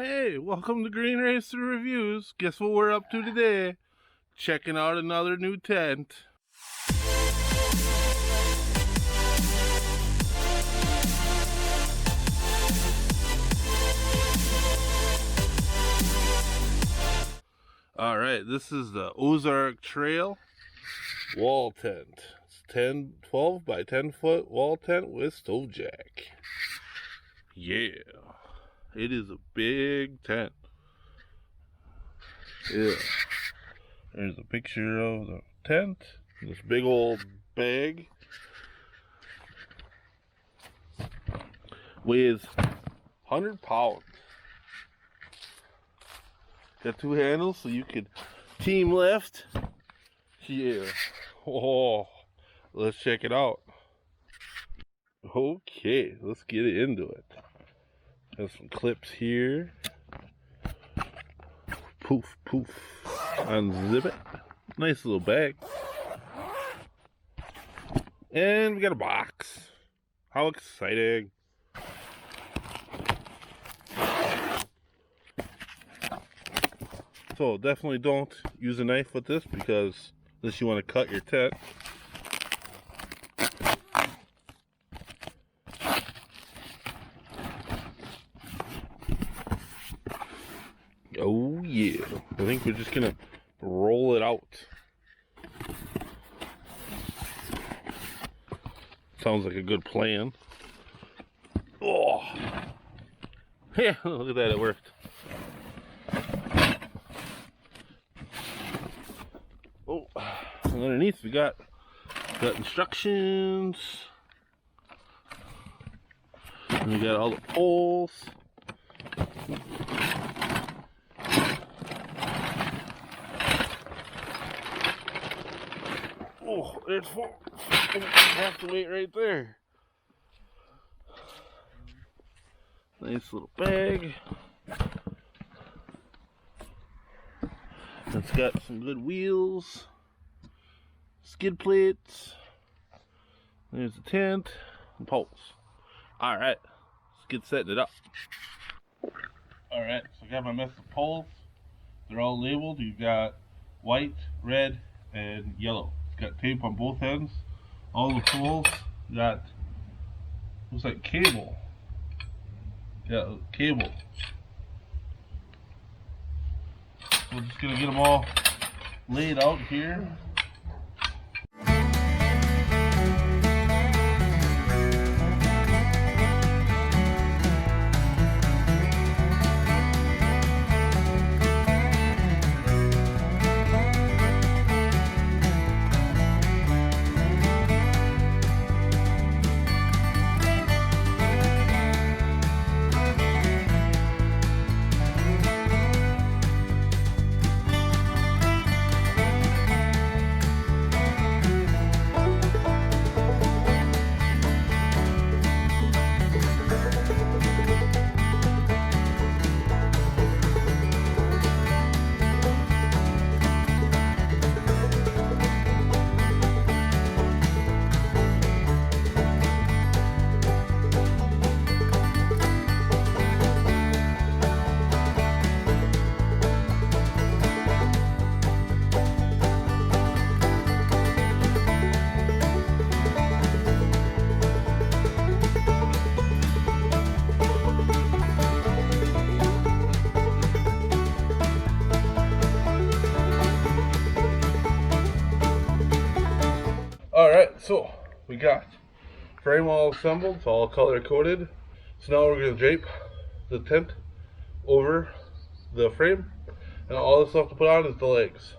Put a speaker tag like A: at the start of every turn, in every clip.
A: Hey, welcome to Green Racer Reviews. Guess what we're up to today? Checking out another new tent. Alright, this is the Ozark Trail wall tent. It's 12 by 10 foot wall tent with stove jack. Yeah. It is a big tent. Yeah. There's a picture of the tent. This big old bag. Weighs 100 pounds. Got two handles so you could team lift. Yeah. Oh, let's check it out. Okay, let's get into it. Got some clips here. Poof, poof. Unzip it. Nice little bag. And we got a box. How exciting. So definitely don't use a knife with this because unless you want to cut your tent. Oh yeah, I think we're just gonna roll it out. Sounds like a good plan. Oh, yeah, look at that, it worked. Oh, and underneath we got instructions. And we got all the poles. Oh, there's four. Half the weight right there. Nice little bag. It's got some good wheels, skid plates. There's the tent and poles. Alright, let's get setting it up. Alright, so I got my mess of poles. They're all labeled. You've got white, red, and yellow. It's got tape on both ends. All the poles got, looks like cable. Yeah, cable. We're just gonna get them all laid out here. Alright, so we got frame all assembled, it's all color coded. So now we're going to drape the tent over the frame, and all that's left to put on is the legs.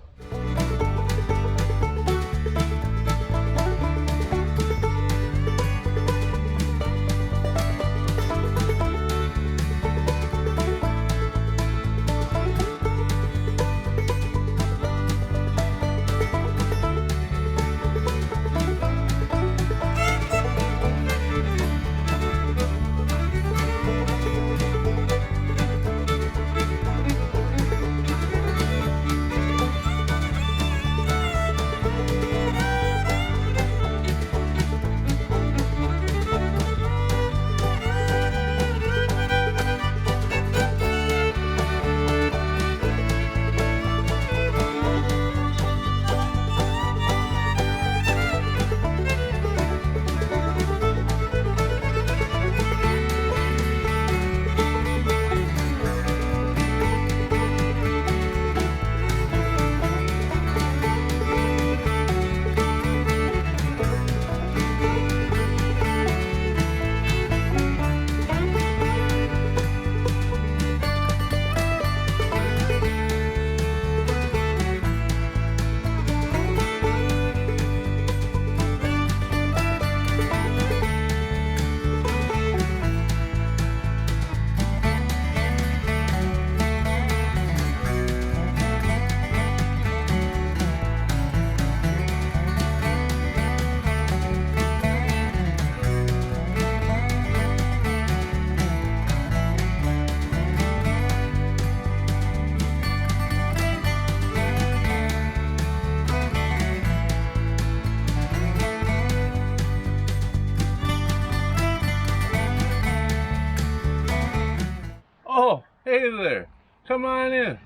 A: Oh, hey there. Come on in.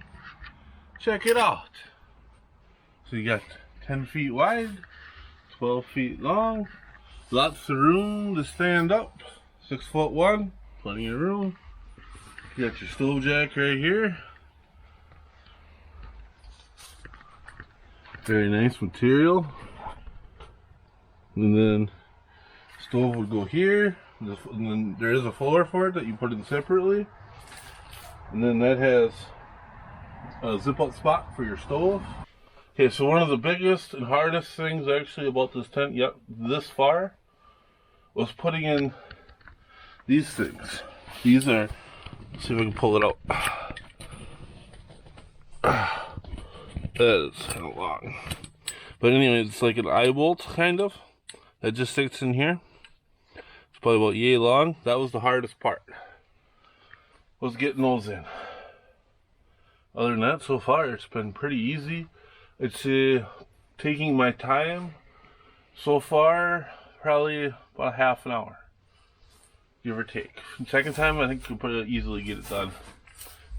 A: Check it out. So you got 10 feet wide, 12 feet long, lots of room to stand up. 6'1", plenty of room. You got your stove jack right here. Very nice material. And then stove would go here. And then there is a floor for it that you put in separately. And then that has a zip up spot for your stove. Okay, so one of the biggest and hardest things actually about this tent, yep, this far, was putting in these things. These are, let's see if I can pull it out. That is kind of long. But anyway, it's like an eye bolt, kind of, that just sticks in here. It's probably about yay long. That was the hardest part, was getting those in. Other than that, so far, it's been pretty easy. It's taking my time so far, probably about half an hour, give or take. Second time, I think you could probably easily get it done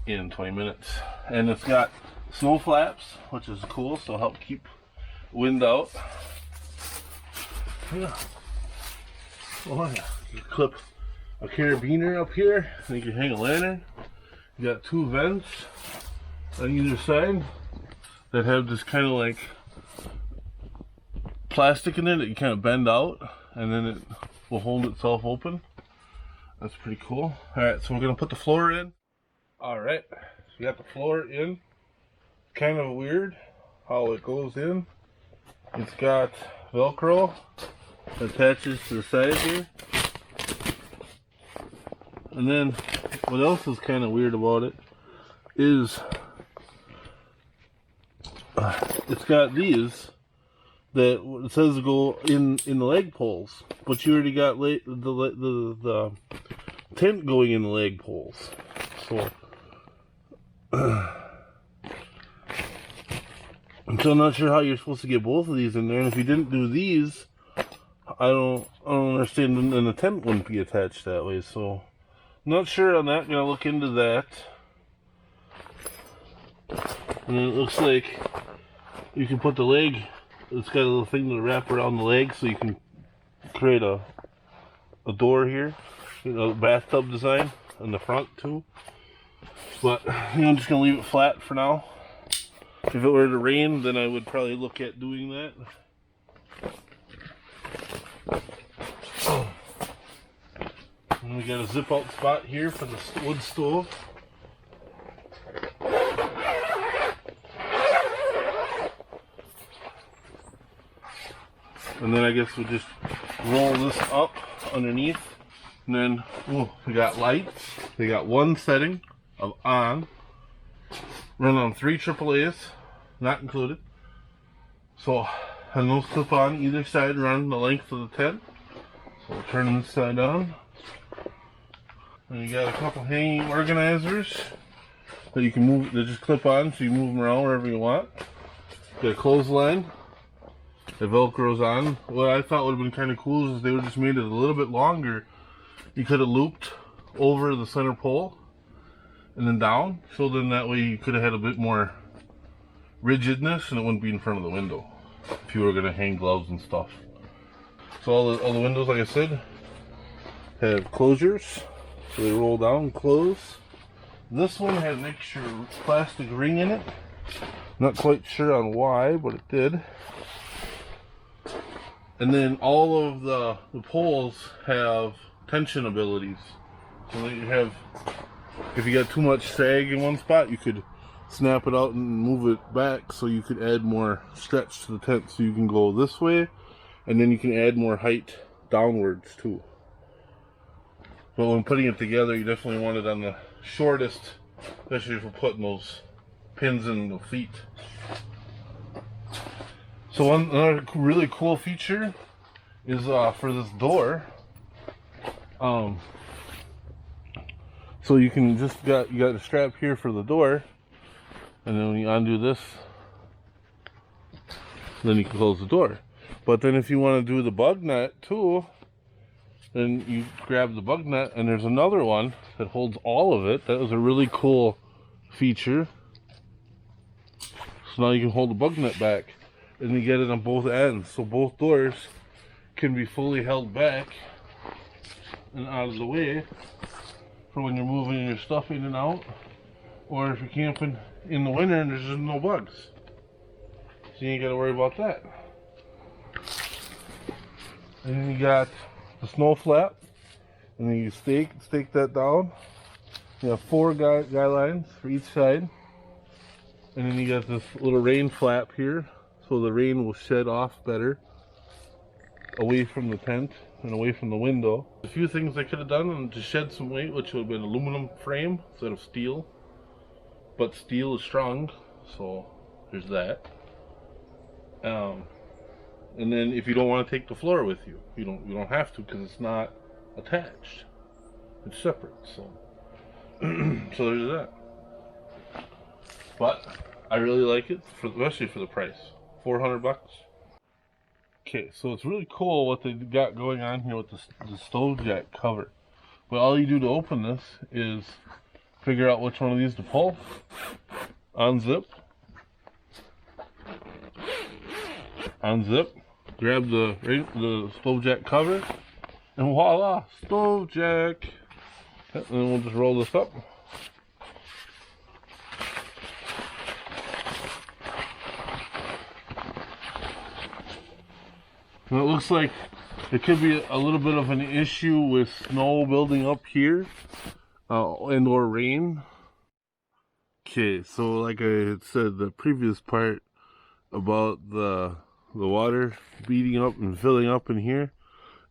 A: in 20 minutes. And it's got snow flaps, which is cool, so help keep wind out. Yeah. Oh yeah. You clip a carabiner up here, and you can hang a lantern. You got 2 vents on either side that have this kind of like plastic in it that you kind of bend out, and then it will hold itself open. That's pretty cool. Alright, so we're going to put the floor in. Alright, so we got the floor in. Kind of weird how it goes in. It's got Velcro that attaches to the side here. And then what else is kind of weird about it is it's got these that it says go in the leg poles, but you already got the tent going in the leg poles. So I'm still not sure how you're supposed to get both of these in there, and if you didn't do these, I don't understand, and the tent wouldn't be attached that way. So I'm not sure on that. Gonna look into that. And then it looks like you can put the leg, it's got a little thing to wrap around the leg, so you can create a door here, bathtub design in the front too. But I'm just gonna leave it flat for now. If it were to rain, then I would probably look at doing that. And we got a zip out spot here for the wood stove. And then I guess we'll just roll this up underneath. And then, we got lights. They got one setting of on. Run on 3 AAAs, not included. So, and those clip on either side, run the length of the tent. So we'll turn this side on. And you got a couple hanging organizers that you can move, that just clip on, so you move them around wherever you want. Got a clothesline that velcros on. What I thought would have been kind of cool is they would have just made it a little bit longer. You could have looped over the center pole and then down, so then that way you could have had a bit more rigidness and it wouldn't be in front of the window if you were going to hang gloves and stuff. So all the windows, like I said, have closures, so they roll down and close. This one had an extra plastic ring in it. Not quite sure on why, but it did. And then all of the poles have tension abilities, so that you have, if you got too much sag in one spot, you could snap it out and move it back, so you could add more stretch to the tent. So you can go this way, and then you can add more height downwards too. But when putting it together, you definitely want it on the shortest, especially if we're putting those pins in the feet. So another really cool feature is for this door. So you can you got a strap here for the door, and then when you undo this, then you can close the door. But then if you want to do the bug net too, then you grab the bug net, and there's another one that holds all of it. That was a really cool feature. So now you can hold the bug net back, and you get it on both ends, so both doors can be fully held back and out of the way for when you're moving your stuff in and out, or if you're camping in the winter and there's just no bugs, so you ain't got to worry about that. And then you got the snow flap, and then you stake that down. You have 4 guy lines for each side, and then you got this little rain flap here, so the rain will shed off better away from the tent and away from the window. A few things I could have done to shed some weight, which would have been aluminum frame instead of steel, but steel is strong, so there's that. And then if you don't want to take the floor with you, you don't have to, because it's not attached. It's separate, so so there's that. But I really like it, especially for the price. $400. Okay, so it's really cool what they got going on here with the stove jack cover. But all you do to open this is figure out which one of these to pull, unzip, grab the stove jack cover, and voila, stove jack. And then we'll just roll this up. And it looks like there could be a little bit of an issue with snow building up here, and or rain. Okay, so like I had said the previous part about the water beating up and filling up in here,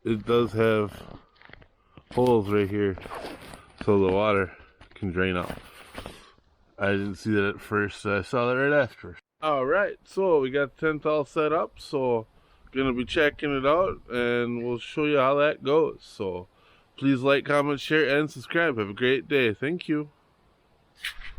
A: it does have holes right here so the water can drain out. I didn't see that at first, I saw that right after. Alright, so we got the tent all set up, so gonna be checking it out and we'll show you how that goes. So please like, comment, share, and subscribe. Have a great day. Thank you.